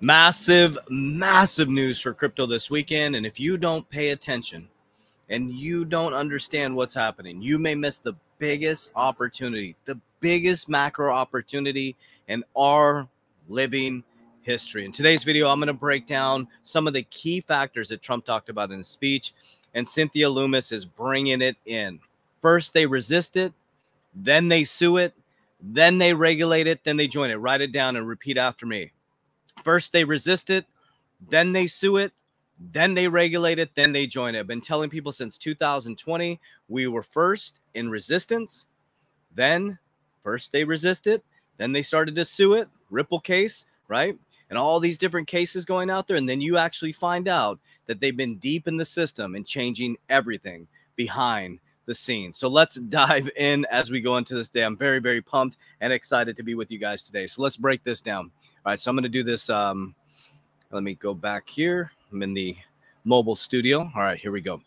Massive, massive news for crypto this weekend. And if you don't pay attention and you don't understand what's happening, you may miss the biggest opportunity, the biggest macro opportunity in our living history. In today's video, I'm going to break down some of the key factors that Trump talked about in his speech, and Cynthia Lummis is bringing it in. First, they resist it, then they sue it, then they regulate it, then they join it. Write it down and repeat after me. First, they resist it, then they sue it, then they regulate it, then they join it. I've been telling people since 2020, we were first in resistance, then first they resist it, then they started to sue it, Ripple case, right? And all these different cases going out there. And then you actually find out that they've been deep in the system and changing everything behind the scenes. So let's dive in as we go into this day. I'm very, very pumped and excited to be with you guys today. So let's break this down. All right, so I'm going to do this. Let me go back here. I'm in the mobile studio. All right, here we go.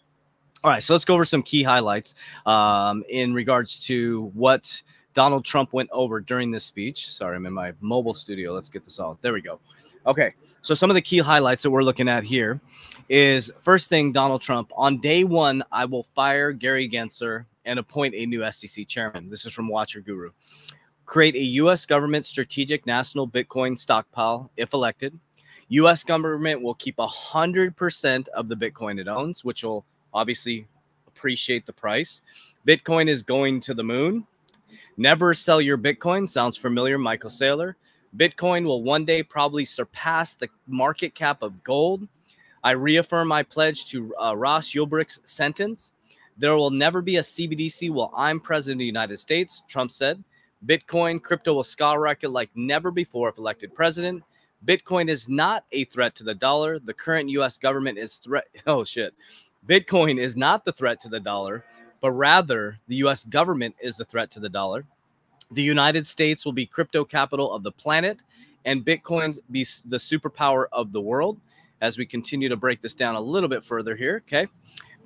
All right, so let's go over some key highlights in regards to what Donald Trump went over during this speech. Sorry, I'm in my mobile studio. Let's get this all. There we go. Okay, so some of the key highlights that we're looking at here is, first thing, Donald Trump, on day one, I will fire Gary Gensler and appoint a new SEC chairman. This is from Watcher Guru. Create a U.S. government strategic national Bitcoin stockpile if elected. U.S. government will keep 100% of the Bitcoin it owns, which will obviously appreciate the price. Bitcoin is going to the moon. Never sell your Bitcoin. Sounds familiar, Michael Saylor. Bitcoin will one day probably surpass the market cap of gold. I reaffirm my pledge to Ross Ulbricht's sentence. There will never be a CBDC while I'm president of the United States, Trump said. Bitcoin, crypto will skyrocket like never before if elected president. Bitcoin is not a threat to the dollar. The current U.S. government is Bitcoin is not the threat to the dollar, but rather the U.S. government is the threat to the dollar. The United States will be crypto capital of the planet, and Bitcoin be the superpower of the world. As we continue to break this down a little bit further here, okay?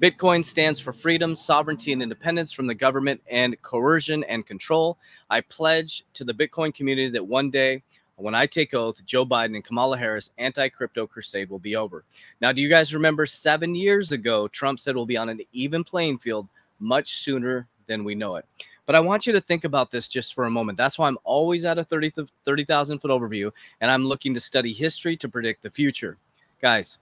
Bitcoin stands for freedom, sovereignty, and independence from the government and coercion and control. I pledge to the Bitcoin community that one day, when I take oath, Joe Biden and Kamala Harris' anti-crypto crusade will be over. Now, do you guys remember 7 years ago, Trump said we'll be on an even playing field much sooner than we know it? But I want you to think about this just for a moment. That's why I'm always at a 30,000 foot overview, and I'm looking to study history to predict the future. Guys,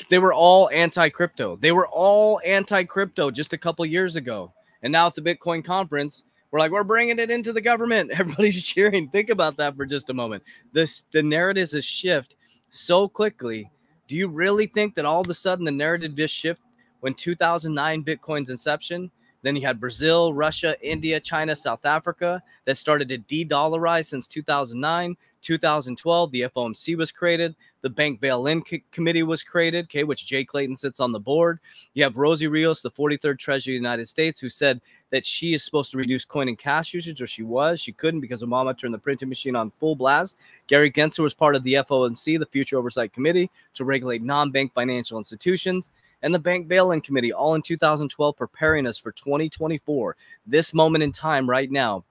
they were all anti-crypto. They were all anti-crypto just a couple years ago. And now at the Bitcoin conference, we're like, we're bringing it into the government. Everybody's cheering. Think about that for just a moment. The narratives has shifted so quickly. Do you really think that all of a sudden the narrative just shifted when 2009 Bitcoin's inception? Then you had Brazil, Russia, India, China, South Africa that started to de-dollarize since 2009. 2012, the FOMC was created. The Bank Bail-In Committee was created, okay, which Jay Clayton sits on the board. You have Rosie Rios, the 43rd Treasury of the United States, who said that she is supposed to reduce coin and cash usage, or she was. She couldn't because Obama turned the printing machine on full blast. Gary Gensler was part of the FOMC, the Future Oversight Committee, to regulate non-bank financial institutions, and the Bank Bail-In Committee, all in 2012, preparing us for 2024, this moment in time right now,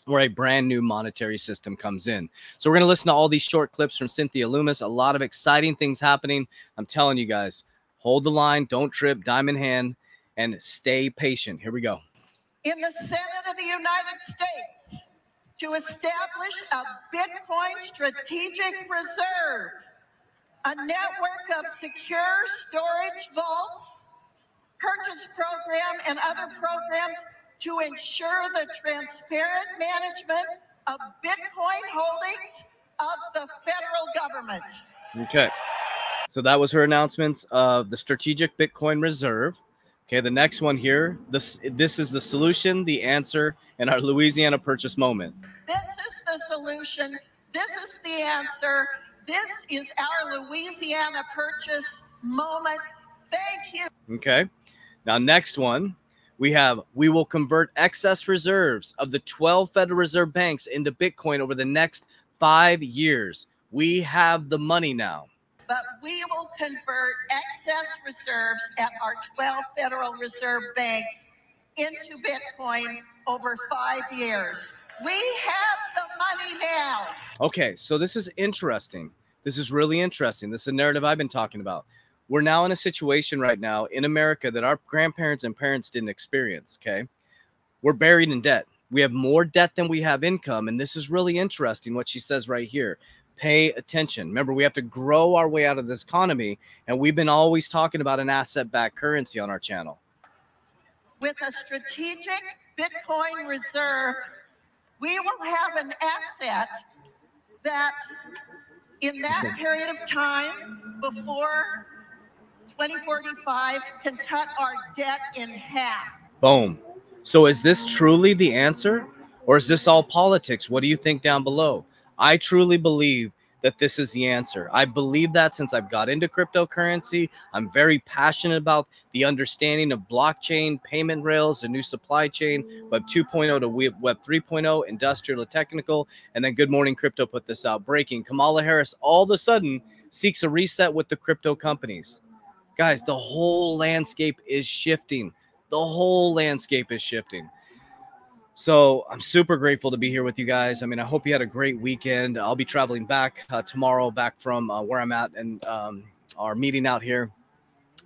where a brand new monetary system comes in. So we're going to listen to all these short clips from Cynthia Lummis. A lot of exciting things happening. I'm telling you guys, hold the line, don't trip, diamond hand, and stay patient. Here we go. In the Senate of the United States, to establish a Bitcoin strategic reserve, a network of secure storage vaults, purchase program, and other programs to ensure the transparent management of Bitcoin holdings of the federal government. Okay, so that was her announcements of the strategic Bitcoin reserve. Okay, the next one here, this is the solution, the answer, and our Louisiana Purchase moment. This is the solution. This is the answer. This is our Louisiana Purchase moment. Thank you. Okay, now next one. We will convert excess reserves of the 12 Federal Reserve banks into Bitcoin over the next 5 years. We have the money now. But we will convert excess reserves at our 12 Federal Reserve banks into Bitcoin over 5 years. We have the money now. Okay, so this is interesting This is really interesting. This is a narrative I've been talking about. We're now in a situation right now in America that our grandparents and parents didn't experience, okay? We're buried in debt. We have more debt than we have income, and this is really interesting what she says right here. Pay attention. Remember, we have to grow our way out of this economy, and we've been always talking about an asset-backed currency on our channel. With a strategic Bitcoin reserve, we will have an asset that in that period of time before 2045 can cut our debt in half. Boom. So is this truly the answer, or is this all politics? What do you think down below? I truly believe that this is the answer. I believe that since I've got into cryptocurrency. I'm very passionate about the understanding of blockchain, payment rails, the new supply chain, Web 2.0 to Web 3.0, industrial to technical. And then Good Morning Crypto put this out. Breaking. Kamala Harris all of a sudden seeks a reset with the crypto companies. Guys, the whole landscape is shifting. The whole landscape is shifting. So I'm super grateful to be here with you guys. I mean, I hope you had a great weekend. I'll be traveling back tomorrow, back from where I'm at and our meeting out here.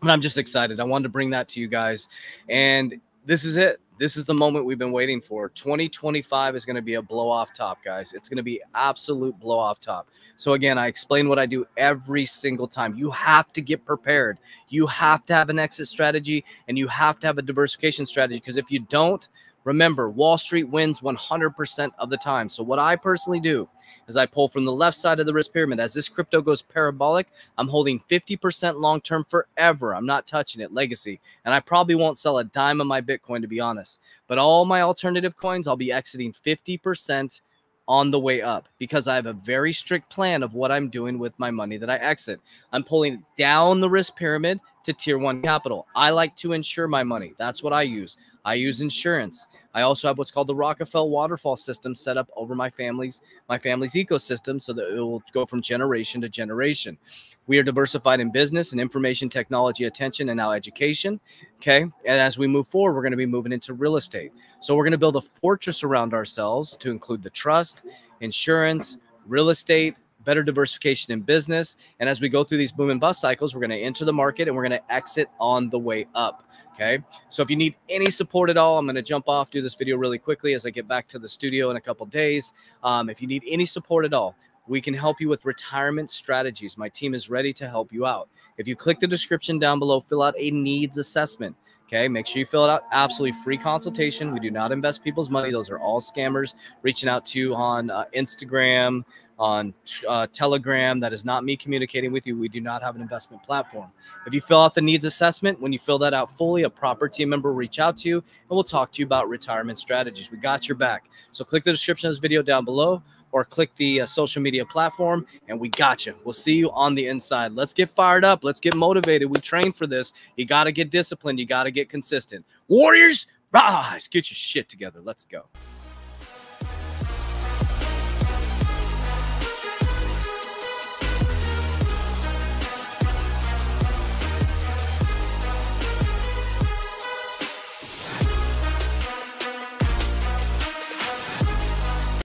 And I'm just excited. I wanted to bring that to you guys. And this is it. This is the moment we've been waiting for. 2025 is going to be a blow off top, guys. It's going to be absolute blow off top. So again, I explain what I do every single time. You have to get prepared. You have to have an exit strategy, and you have to have a diversification strategy, because if you don't, remember, Wall Street wins 100% of the time. So what I personally do is I pull from the left side of the risk pyramid. As this crypto goes parabolic, I'm holding 50% long-term forever. I'm not touching it, legacy. And I probably won't sell a dime of my Bitcoin, to be honest. But all my alternative coins, I'll be exiting 50% on the way up, because I have a very strict plan of what I'm doing with my money that I exit. I'm pulling down the risk pyramid to tier 1 capital. I like to insure my money. That's what I use. I use insurance. I also have what's called the Rockefeller waterfall system set up over my family's ecosystem, so that it will go from generation to generation. We are diversified in business and information technology, attention, and now education. Okay. And as we move forward, we're going to be moving into real estate. So we're going to build a fortress around ourselves to include the trust, insurance, real estate, better diversification in business. And as we go through these boom and bust cycles, we're going to enter the market and we're going to exit on the way up. Okay. So if you need any support at all, I'm going to jump off, do this video really quickly as I get back to the studio in a couple days. If you need any support at all, we can help you with retirement strategies. My team is ready to help you out. If you click the description down below, fill out a needs assessment. Okay, make sure you fill it out. Absolutely free consultation. We do not invest people's money. Those are all scammers reaching out to you on Instagram, on Telegram. That is not me communicating with you. We do not have an investment platform. If you fill out the needs assessment, when you fill that out fully, a proper team member will reach out to you and we'll talk to you about retirement strategies. We got your back. So click the description of this video down below, or click the social media platform, and we got you. We'll see you on the inside. Let's get fired up. Let's get motivated. We train for this. You got to get disciplined. You got to get consistent. Warriors, rise. Get your shit together. Let's go.